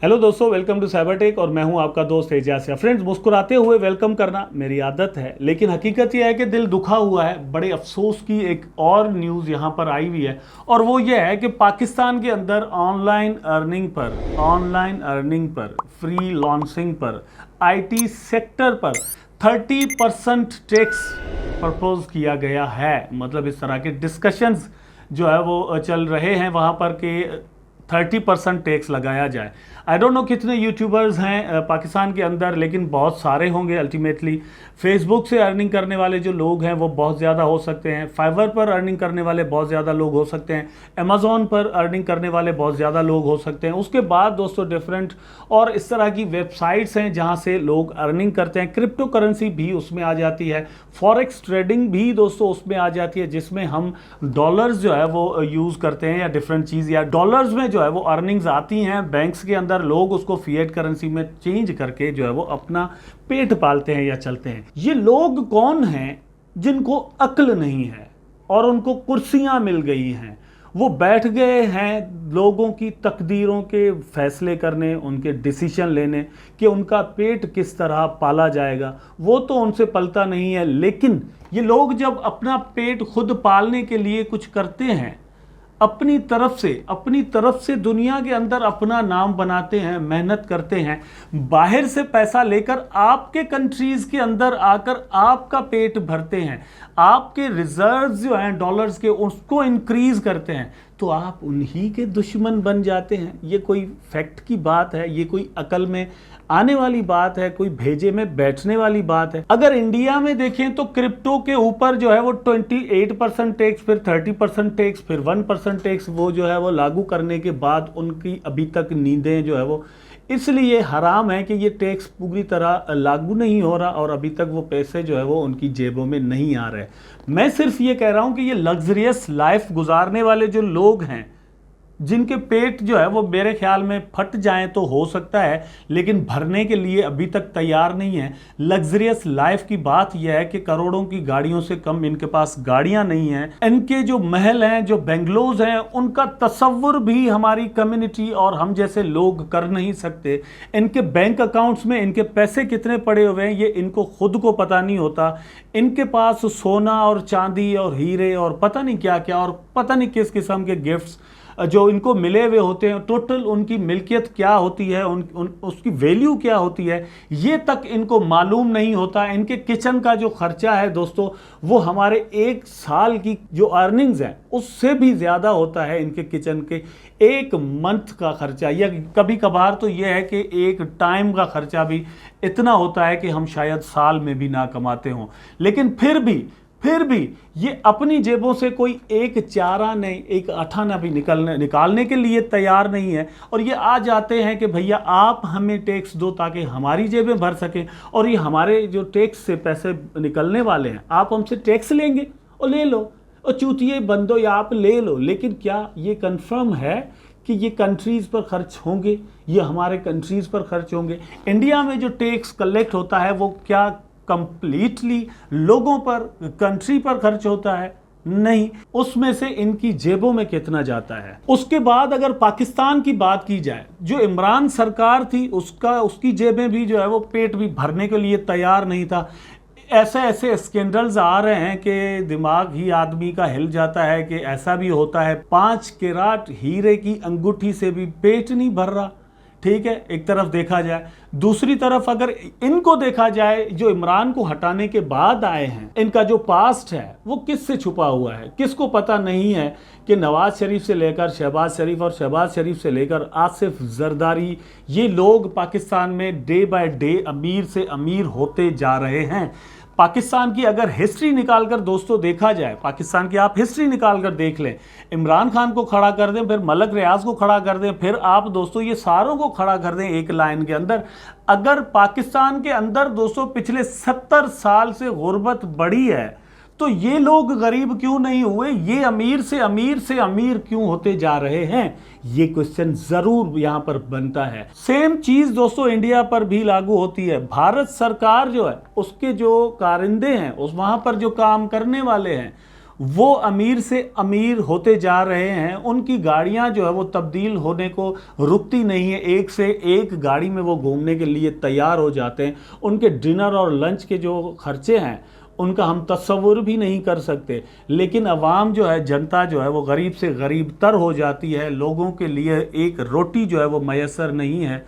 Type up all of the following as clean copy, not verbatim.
Hello दोस्तों, welcome to Cybertech और मैं हूं आपका दोस्त एजाज। फ्रेंड्स, मुस्कुराते हुए वेलकम करना मेरी आदत है, लेकिन हकीकत यह है कि दिल दुखा हुआ है। बड़े अफसोस की एक और न्यूज़ यहां पर आई हुई है और वो ये है कि पाकिस्तान के अंदर ऑनलाइन अर्निंग पर फ्री लॉन्सिंग पर आईटी सेक्टर पर 30% टैक्स प्रपोज किया गया है। मतलब इस तरह के डिस्कशंस जो है वो चल रहे हैं वहाँ पर कि 30% टैक्स लगाया जाए। आई डोंट नो कितने यूट्यूबर्स हैं पाकिस्तान के अंदर, लेकिन बहुत सारे होंगे। अल्टीमेटली फेसबुक से अर्निंग करने वाले जो लोग हैं वो बहुत ज़्यादा हो सकते हैं, फाइवर पर अर्निंग करने वाले बहुत ज़्यादा लोग हो सकते हैं, अमेज़ॉन पर अर्निंग करने वाले बहुत ज़्यादा लोग हो सकते हैं। उसके बाद दोस्तों डिफरेंट और इस तरह की वेबसाइट्स हैं जहाँ से लोग अर्निंग करते हैं। क्रिप्टो करेंसी भी उसमें आ जाती है, फॉरेक्स ट्रेडिंग भी दोस्तों उसमें आ जाती है, जिसमें हम डॉलर्स जो है वो यूज़ करते हैं या डिफरेंट चीज़, या डॉलर्स में जो है वो अर्निंग्स आती हैं बैंक्स के अंदर। लोग उसको फिएट करेंसी में चेंज करके जो है वो अपना पेट पालते हैं या चलते हैं। ये लोग कौन हैं जिनको अक्ल नहीं है और उनको कुर्सियां मिल गई हैं? वो बैठ गए हैं लोगों की तकदीरों के फैसले करने, उनके डिसीजन लेने कि उनका पेट किस तरह पाला जाएगा। वो तो उनसे पलता नहीं है, लेकिन ये लोग जब अपना पेट खुद पालने के लिए कुछ करते हैं, अपनी तरफ से दुनिया के अंदर अपना नाम बनाते हैं, मेहनत करते हैं, बाहर से पैसा लेकर आपके कंट्रीज के अंदर आकर आपका पेट भरते हैं, आपके रिजर्व्स जो हैं डॉलर्स के उसको इंक्रीज करते हैं, तो आप उन्हीं के दुश्मन बन जाते हैं। ये कोई फैक्ट की बात है? ये कोई अकल में आने वाली बात है? कोई भेजे में बैठने वाली बात है? अगर इंडिया में देखें तो क्रिप्टो के ऊपर जो है वो 28% टैक्स, फिर 30% टैक्स, फिर 1% टैक्स वो जो है वो लागू करने के बाद उनकी अभी तक नींदें जो है वो इसलिए हराम है कि ये टैक्स पूरी तरह लागू नहीं हो रहा और अभी तक वो पैसे जो है वो उनकी जेबों में नहीं आ रहे। मैं सिर्फ ये कह रहा हूँ कि ये लग्जरियस लाइफ गुजारने वाले जो लोग हैं, जिनके पेट जो है वो मेरे ख्याल में फट जाएं तो हो सकता है, लेकिन भरने के लिए अभी तक तैयार नहीं है। लग्जरियस लाइफ की बात यह है कि करोड़ों की गाड़ियों से कम इनके पास गाड़ियां नहीं हैं। इनके जो महल हैं, जो बेंगलोज हैं, उनका तस्वुर भी हमारी कम्युनिटी और हम जैसे लोग कर नहीं सकते। इनके बैंक अकाउंट्स में इनके पैसे कितने पड़े हुए हैं ये इनको खुद को पता नहीं होता। इनके पास सोना और चांदी और हीरे और पता नहीं क्या क्या और पता नहीं किस किस्म के गिफ्ट्स जो इनको मिले हुए होते हैं, टोटल उनकी मिल्कियत क्या होती है, उसकी वैल्यू क्या होती है, ये तक इनको मालूम नहीं होता। इनके किचन का जो खर्चा है दोस्तों वो हमारे एक साल की जो अर्निंग्स हैं उससे भी ज़्यादा होता है। इनके किचन के एक मंथ का खर्चा, या कभी कभार तो ये है कि एक टाइम का खर्चा भी इतना होता है कि हम शायद साल में भी ना कमाते हों। लेकिन फिर भी ये अपनी जेबों से कोई एक चारा नहीं, एक अठाना भी निकालने के लिए तैयार नहीं है। और ये आ जाते हैं कि भैया आप हमें टैक्स दो ताकि हमारी जेबें भर सकें, और ये हमारे जो टैक्स से पैसे निकलने वाले हैं आप हमसे टैक्स लेंगे और ले लो, और चूतिए बंदो या आप ले लो। लेकिन क्या ये कंफर्म है कि ये कंट्रीज़ पर खर्च होंगे, ये हमारे कंट्रीज़ पर खर्च होंगे? इंडिया में जो टैक्स कलेक्ट होता है वो क्या कंप्लीटली लोगों पर, कंट्री पर खर्च होता है? नहीं। उसमें से इनकी जेबों में कितना जाता है? उसके बाद अगर पाकिस्तान की बात की जाए, जो इमरान सरकार थी उसकी जेबें भी जो है वो पेट भी भरने के लिए तैयार नहीं था। ऐसे ऐसे स्कैंडल्स आ रहे हैं कि दिमाग ही आदमी का हिल जाता है कि ऐसा भी होता है। 5 कैरेट हीरे की अंगूठी से भी पेट नहीं भर रहा। ठीक है, एक तरफ देखा जाए। दूसरी तरफ अगर इनको देखा जाए, जो इमरान को हटाने के बाद आए हैं, इनका जो पास्ट है वो किससे छुपा हुआ है? किसको पता नहीं है कि नवाज शरीफ से लेकर शहबाज शरीफ और शहबाज शरीफ से लेकर आसिफ जरदारी, ये लोग पाकिस्तान में डे बाय डे अमीर से अमीर होते जा रहे हैं। पाकिस्तान की अगर हिस्ट्री निकालकर दोस्तों देखा जाए, पाकिस्तान की आप हिस्ट्री निकालकर देख लें, इमरान खान को खड़ा कर दें, फिर मलक रियाज को खड़ा कर दें, फिर आप दोस्तों ये सारों को खड़ा कर दें एक लाइन के अंदर। अगर पाकिस्तान के अंदर दोस्तों पिछले 70 साल से गुर्बत बढ़ी है तो ये लोग गरीब क्यों नहीं हुए? ये अमीर से अमीर क्यों होते जा रहे हैं? ये क्वेश्चन जरूर यहां पर बनता है। सेम चीज दोस्तों इंडिया पर भी लागू होती है। भारत सरकार जो है उसके जो कारिंदे हैं, उस वहां पर जो काम करने वाले हैं, वो अमीर से अमीर होते जा रहे हैं, उनकी गाड़ियां जो है वो तब्दील होने को रुकती नहीं है, एक से एक गाड़ी में वो घूमने के लिए तैयार हो जाते हैं। उनके डिनर और लंच के जो खर्चे हैं उनका हम तस्वुर भी नहीं कर सकते। लेकिन अवाम जो है, जनता जो है वो गरीब से गरीब तर हो जाती है, लोगों के लिए एक रोटी जो है वो मैसर नहीं है।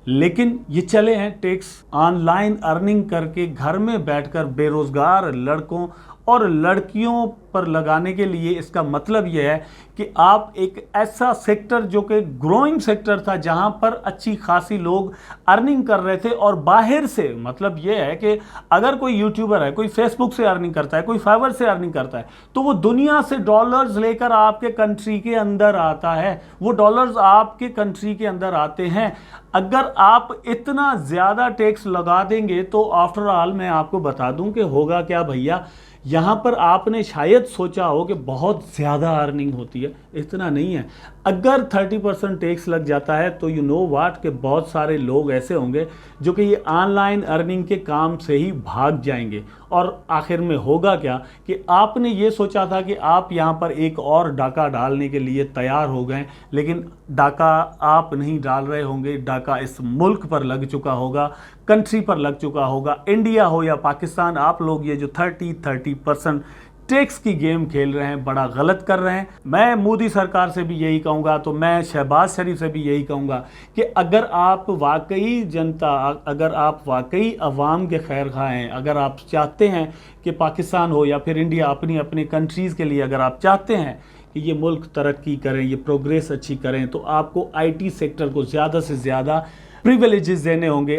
लेकिन ये चले हैं टैक्स ऑनलाइन अर्निंग करके घर में बैठकर बेरोजगार लड़कों और लड़कियों पर लगाने के लिए। इसका मतलब यह है कि आप एक ऐसा सेक्टर जो कि ग्रोइंग सेक्टर था, जहां पर अच्छी खासी लोग अर्निंग कर रहे थे, और बाहर से मतलब यह है कि अगर कोई यूट्यूबर है, कोई फेसबुक से अर्निंग करता है, कोई फाइवर से अर्निंग करता है, तो वो दुनिया से डॉलर्स लेकर आपके कंट्री के अंदर आता है। वो डॉलर्स आपके कंट्री के अंदर आते हैं। अगर आप इतना ज़्यादा टैक्स लगा देंगे तो आफ्टर ऑल मैं आपको बता दूं कि होगा क्या भैया, यहाँ पर आपने शायद सोचा हो कि बहुत ज़्यादा अर्निंग होती है, इतना नहीं है। अगर 30% टैक्स लग जाता है तो यू नो व्हाट कि बहुत सारे लोग ऐसे होंगे जो कि ये ऑनलाइन अर्निंग के काम से ही भाग जाएंगे। और आखिर में होगा क्या कि आपने ये सोचा था कि आप यहाँ पर एक और डाका डालने के लिए तैयार हो गए, लेकिन डाका आप नहीं डाल रहे होंगे, डाका इस मुल्क पर लग चुका होगा, कंट्री पर लग चुका होगा। इंडिया हो या पाकिस्तान, आप लोग ये जो 30% टैक्स की गेम खेल रहे हैं, बड़ा गलत कर रहे हैं। मैं मोदी सरकार से भी यही कहूँगा, तो मैं शहबाज शरीफ से भी यही कहूँगा कि अगर आप वाकई जनता, अगर आप वाकई अवाम के खैर खा हैं, अगर आप चाहते हैं कि पाकिस्तान हो या फिर इंडिया, अपनी अपनी कंट्रीज़ के लिए अगर आप चाहते हैं कि ये मुल्क तरक्की करें, ये प्रोग्रेस अच्छी करें, तो आपको IT सेक्टर को ज़्यादा से ज़्यादा प्रिविलेजेस देने होंगे,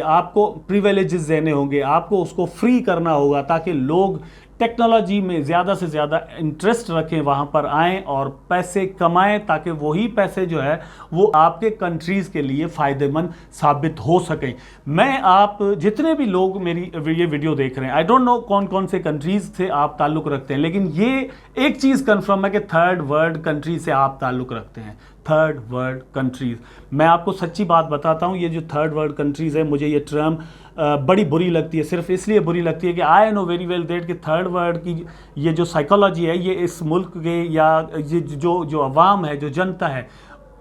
आपको उसको फ्री करना होगा, ताकि लोग टेक्नोलॉजी में ज़्यादा से ज़्यादा इंटरेस्ट रखें, वहाँ पर आएँ और पैसे कमाएं, ताकि वही पैसे जो है वो आपके कंट्रीज़ के लिए फ़ायदेमंद साबित हो सकें। मैं आप जितने भी लोग मेरी ये वीडियो देख रहे हैं, आई डोंट नो कौन कौन से कंट्रीज़ से आप ताल्लुक़ रखते हैं, लेकिन ये एक चीज़ कन्फर्म है कि थर्ड वर्ल्ड कंट्री से आप ताल्लुक़ रखते हैं। थर्ड वर्ल्ड कंट्रीज़, मैं आपको सच्ची बात बताता हूँ, ये जो थर्ड वर्ल्ड कंट्रीज़ है, मुझे ये टर्म बड़ी बुरी लगती है। सिर्फ इसलिए बुरी लगती है कि I know very well that कि थर्ड वर्ल्ड की ये जो साइकोलॉजी है, ये इस मुल्क के या ये जो अवाम है, जो जनता है,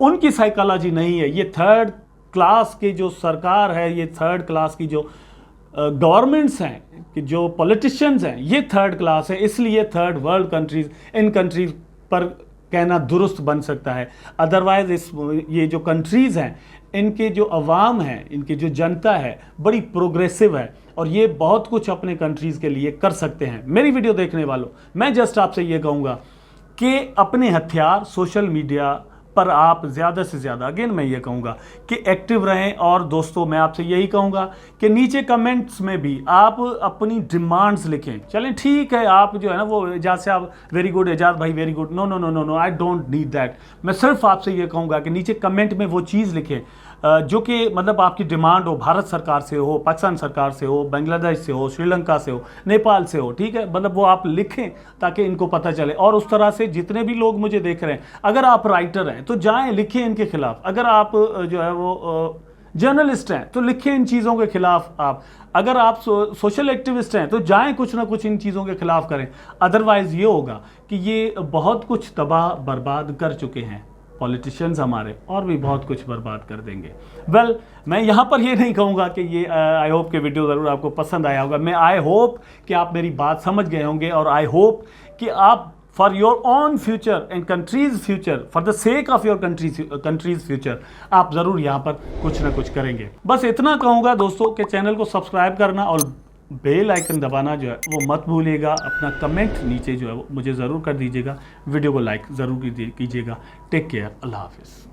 उनकी साइकोलॉजी नहीं है। ये थर्ड क्लास के जो सरकार है, ये थर्ड क्लास की जो गवर्नमेंट्स हैं, कि जो पॉलिटिशियंस हैं, ये थर्ड क्लास है। इसलिए थर्ड वर्ल्ड कंट्रीज़, इन कंट्रीज़ पर कहना दुरुस्त बन सकता है। अदरवाइज ये जो कंट्रीज़ हैं, इनके जो अवाम हैं, इनकी जो जनता है, बड़ी प्रोग्रेसिव है और ये बहुत कुछ अपने कंट्रीज़ के लिए कर सकते हैं। मेरी वीडियो देखने वालों, मैं जस्ट आपसे ये कहूँगा कि अपने हथियार सोशल मीडिया पर आप ज़्यादा से ज़्यादा, अगेन मैं ये कहूँगा कि एक्टिव रहें। और दोस्तों, मैं आपसे यही कहूँगा कि नीचे कमेंट्स में भी आप अपनी डिमांड्स लिखें। चलें ठीक है, आप जो है ना वो एजाज से आप वेरी गुड एजाज भाई very good, no no no no no, I don't need that. मैं सिर्फ आपसे ये कहूँगा कि नीचे कमेंट में वो चीज़ लिखें जो कि मतलब आपकी डिमांड हो, भारत सरकार से हो, पाकिस्तान सरकार से हो, बांग्लादेश से हो, श्रीलंका से हो, नेपाल से हो, ठीक है, मतलब वो आप लिखें ताकि इनको पता चले। और उस तरह से जितने भी लोग मुझे देख रहे हैं, अगर आप राइटर हैं तो जाएं लिखें इनके खिलाफ, अगर आप जो है वो जर्नलिस्ट हैं तो लिखें इन चीज़ों के खिलाफ आप, अगर आप सोशल एक्टिविस्ट हैं तो जाएं कुछ ना कुछ इन चीज़ों के खिलाफ करें। अदरवाइज़ ये होगा कि ये बहुत कुछ तबाह बर्बाद कर चुके हैं पॉलिटिशियंस हमारे, और भी बहुत कुछ बर्बाद कर देंगे। वेल, मैं यहाँ पर ये नहीं कहूँगा कि ये आई होप कि वीडियो ज़रूर आपको पसंद आया होगा। मैं आई होप कि आप मेरी बात समझ गए होंगे, और आई होप कि आप for your own future and countries future, for the sake of your countries future, आप ज़रूर यहाँ पर कुछ ना कुछ करेंगे। बस इतना कहूँगा दोस्तों कि चैनल को सब्सक्राइब करना और बेल आइकन दबाना जो है वो मत भूलिएगा। अपना कमेंट नीचे जो है वो मुझे ज़रूर कर दीजिएगा। वीडियो को लाइक ज़रूर कीजिएगा। टेक केयर, अल्लाह हाफिज़।